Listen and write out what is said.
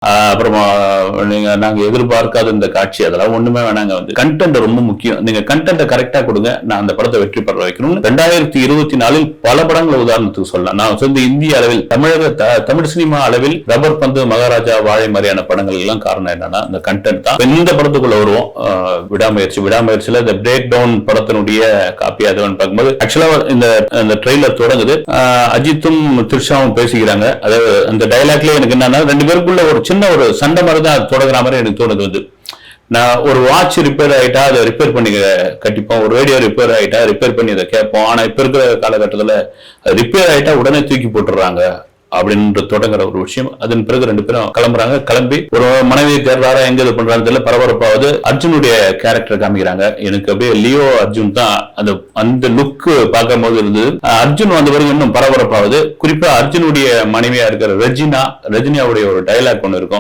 அப்புறமா நாங்க எதிர்பார்க்காத இந்த காட்சி அதெல்லாம் ஒண்ணுமே வேணாங்க. கண்டென்ட் ரொம்ப முக்கியம். நீங்க கண்டென்ட் கரெக்டா கொடுங்க, நான் அந்த படத்தை வெற்றி பெற வைக்கணும். 2024 பல படங்களை உதாரணத்துக்கு சொல்லலாம். நான் வந்து இந்திய அளவில் தமிழ் சினிமா அளவில் ரப்பர் பந்து, மகாராஜா, வாழை மாதிரியான படங்கள் எல்லாம் காரணம் என்னன்னா இந்த கண்டென்ட் தான். இந்த படத்துக்குள்ள வருவோம். விடாமுயற்சியில இந்த பிரேக் டவுன் படத்தினுடைய காப்பி அதுன்னு பார்க்கும்போது ஆக்சுவலா இந்த ட்ரெய்லர் தொடங்குது. அஜித்தும் த்ரிஷாவும் பேசிக்கிறாங்க. அதாவது அந்த டைலாக்ல எனக்கு என்னன்னா ரெண்டு பேருக்குள்ள ஒரு சின்ன ஒரு சண்டை மாதிரி தான் தொடங்குற மாதிரி எனக்கு தோணுது. நான் ஒரு வாட்ச் ரிப்பேர் ஆயிட்டா அதை ரிப்பேர் பண்ணி கட்டிப்போம், ஒரு ரேடியோ ரிப்பேர் ஆயிட்டா ரிப்பேர் பண்ணி அதை கேட்போம். ஆனா இப்ப இருக்கிற காலகட்டத்துல ரிப்பேர் ஆயிட்டா உடனே தூக்கி போட்டுறாங்க அப்படின்ற தொடங்குற ஒரு விஷயம். அதன் பிறகு ரெண்டு பேரும் கிளம்புறாங்க. கிளம்பி ஒரு மனைவியை தேர்றாரா, எங்க இது பண்றான்னு தெரியல, பரபரப்பாவது அர்ஜுனுடைய கேரக்டர் காமிக்கிறாங்க. எனக்கு அப்படியே லியோ அர்ஜுன் தான் அந்த லுக் பார்க்கும் போது இருந்தது. அர்ஜுன் வந்த பிறகு இன்னும் பரபரப்பாவது. குறிப்பா அர்ஜுனுடைய மனைவியா இருக்கிற ரெஜினாவுடைய ஒரு டைலாக் ஒண்ணு இருக்கும்.